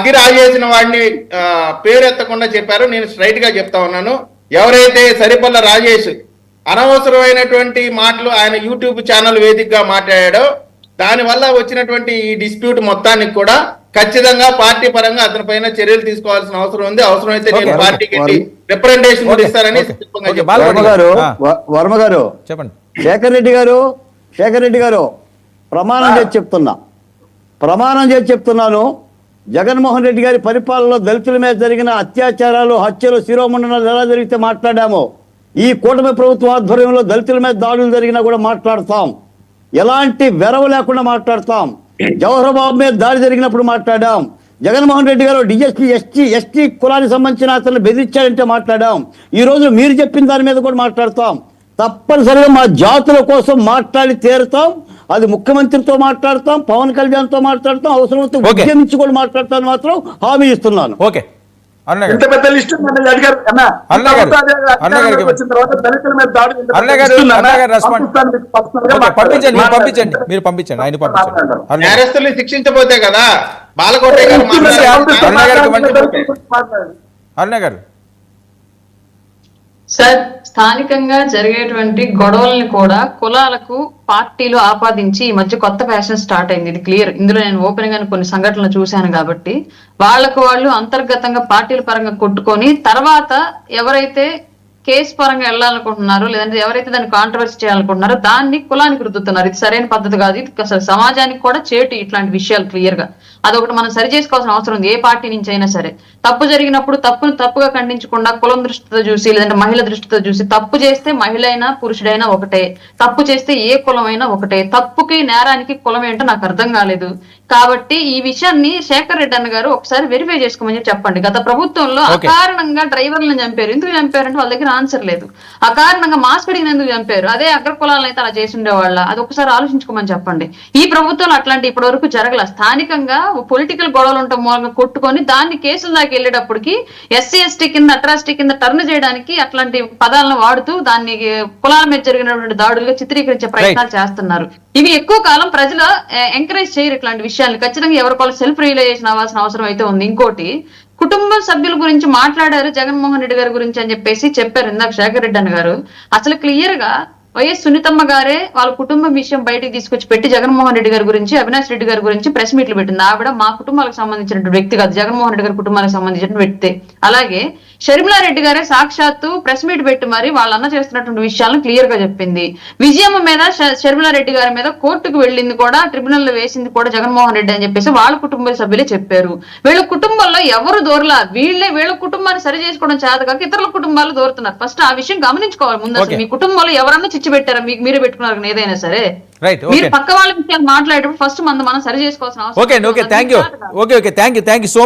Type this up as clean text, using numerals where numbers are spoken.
అగ్గి రాజేసిన వాడిని పేరెత్తకుండా చెప్పారు. నేను స్ట్రైట్ గా చెప్తా ఉన్నాను, ఎవరైతే సరిపల్ల రాజేష్ అనవసరమైనటువంటి మాటలు ఆయన యూట్యూబ్ ఛానల్ వేదికగా మాట్లాడాడో దానివల్ల వచ్చినటువంటి ఈ డిస్ప్యూట్ మొత్తానికి కూడా ఖచ్చితంగా పార్టీ పరంగా అతని పైన చర్యలు తీసుకోవాల్సిన అవసరం ఉంది. అవసరమైతే నేను పార్టీకి రిప్రజెంటేషన్ కూడా ఇస్తారని వర్మ గారు చెప్పండి. శేఖర్ రెడ్డి గారు ప్రమాణం చేసి చెప్తున్నాను, జగన్మోహన్ రెడ్డి గారి పరిపాలనలో దళితుల మీద జరిగిన అత్యాచారాలు, హత్యలు, శిరోమండనాలు ఎలా జరిగితే మాట్లాడామో, ఈ కూటమి ప్రభుత్వ ఆధ్వర్యంలో దళితుల మీద దాడులు జరిగినా కూడా మాట్లాడతాం. ఎలాంటి వెరవ లేకుండా మాట్లాడతాం. జవహర్ బాబు మీద దాడి జరిగినప్పుడు మాట్లాడాం. జగన్మోహన్ రెడ్డి గారు డిఎస్పీ ఎస్టీ కులానికి సంబంధించిన అతను బెదిరించాడంటే మాట్లాడాం. ఈ రోజు మీరు చెప్పిన దాని మీద కూడా మాట్లాడతాం. తప్పనిసరిగా మా జాతుల కోసం మాట్లాడి తీరుతాం. అది ముఖ్యమంత్రితో మాట్లాడతాం, పవన్ కళ్యాణ్తో మాట్లాడతాం, అవసరమైతే ఉద్యమించి కూడా మాట్లాడతాను మాత్రం హామీ ఇస్తున్నాను. ఓకే, ఇంత పెద్ద లిస్ట్ పంపించండి ఆయన పంపించండి. నేరస్తుల్ని శిక్షించబోతే కదా బాలకోట అరుణ గారు. సార్, స్థానికంగా జరిగేటువంటి గొడవల్ని కూడా కులాలకు పార్టీలు ఆపాదించి ఈ మధ్య కొత్త ఫ్యాషన్ స్టార్ట్ అయింది. ఇది క్లియర్. ఇందులో నేను ఓపెన్ గా కొన్ని సంఘటనలు చూశాను కాబట్టి వాళ్ళు అంతర్గతంగా పార్టీల పరంగా కొట్టుకొని తర్వాత ఎవరైతే కేసు పరంగా వెళ్ళాలనుకుంటున్నారో లేదంటే ఎవరైతే దాన్ని కాంట్రవర్సీ చేయాలనుకుంటున్నారో దాన్ని కులానికి రుద్దుతున్నారు. ఇది సరైన పద్ధతి కాదు. ఇది అసలు సమాజానికి కూడా చేటు ఇట్లాంటి విషయాలు క్లియర్ గా. అదొకటి మనం సరి చేసుకోవాల్సిన అవసరం ఉంది. ఏ పార్టీ నుంచి అయినా సరే తప్పు జరిగినప్పుడు తప్పును తప్పుగా ఖండించకుండా కులం దృష్టితో చూసి లేదంటే మహిళ దృష్టితో చూసి, తప్పు చేస్తే మహిళ అయినా పురుషుడైనా ఒకటే, తప్పు చేస్తే ఏ కులం అయినా ఒకటే, తప్పుకి నేరానికి కులం ఏంటో నాకు అర్థం కాలేదు. కాబట్టి ఈ విషయాన్ని శేఖర్ రెడ్డి అన్న గారు ఒకసారి వెరిఫై చేసుకోమని చెప్పండి. గత ప్రభుత్వంలో అకారణంగా డ్రైవర్లను చంపారు. ఎందుకు చంపారంటే వాళ్ళ దగ్గర ఆన్సర్ లేదు. అకారణంగా మాస్క్ అడిగిన ఎందుకు చంపారు? అదే అగ్ర కులాలను అయితే అలా చేసి ఉండేవాళ్ళ, అది ఒకసారి ఆలోచించుకోమని చెప్పండి. ఈ ప్రభుత్వంలో అట్లాంటి ఇప్పటి వరకు జరగల. స్థానికంగా పొలిటికల్ గొడవలు ఉంటాం మూలంగా కొట్టుకొని దాన్ని కేసుల దాకా వెళ్ళేటప్పటికి ఎస్సీ ఎస్టీ కింద అట్రాసిటీ కింద టర్న్ చేయడానికి అట్లాంటి పదాలను వాడుతూ దాన్ని కులాల మీద జరిగినటువంటి దాడులుగా చిత్రీకరించే ప్రయత్నాలు చేస్తున్నారు. ఇవి ఎక్కువ కాలం ప్రజలు ఎంకరేజ్ చేయరు ఇట్లాంటి విషయాలు. ఖచ్చితంగా ఎవరికోవాలి సెల్ఫ్ రియలైజేషన్ అవ్వాల్సిన అవసరం అయితే ఉంది. ఇంకోటి, కుటుంబ సభ్యుల గురించి మాట్లాడారు జగన్మోహన్ రెడ్డి గారి గురించి అని చెప్పేసి చెప్పారు ఇందాక శేఖర్ రెడ్డి అన్న గారు. అసలు క్లియర్ గా వైఎస్ సునీతమ్మ గారే వాళ్ళ కుటుంబం విషయం బయటకు తీసుకొచ్చి పెట్టి జగన్మోహన్ రెడ్డి గారి గురించి, అవినాష్ రెడ్డి గారి గురించి ప్రెస్ మీట్లు పెట్టింది. ఆవిడ మా కుటుంబాలకు సంబంధించిన వ్యక్తి కాదు, జగన్మోహన్ రెడ్డి గారి కుటుంబానికి సంబంధించిన వ్యక్తి. అలాగే షర్మిలారెడ్డి గారే సాక్షాత్తు ప్రెస్ మీట్ పెట్టి మరి వాళ్ళ అన్న చేస్తున్నటువంటి విషయాలను క్లియర్ గా చెప్పింది. విజయమ్మ మీద షర్మిలారెడ్డి గారి మీద కోర్టుకు వెళ్ళింది కూడా, ట్రిబ్యునల్ లో వేసింది కూడా జగన్మోహన్ రెడ్డి అని చెప్పేసి వాళ్ళ కుటుంబ సభ్యులే చెప్పారు. వీళ్ళ కుటుంబంలో ఎవరు దూరలా, వీళ్ళ కుటుంబాన్ని సరి చేసుకోవడం చేత కాక ఇతరుల కుటుంబాలు దూరుతున్నారు. ఫస్ట్ ఆ విషయం గమనించుకోవాలి ముందు. అసలు మీ కుటుంబంలో ఎవరన్నా చిచ్చు పెట్టారా? మీకు మీరే పెట్టుకున్నారు ఏదైనా సరే. మీరు పక్క వాళ్ళ విషయాలు మాట్లాడేటప్పుడు ఫస్ట్ మనం సరి చేసుకోవాల్సిన అవసరం. Okay, thank you so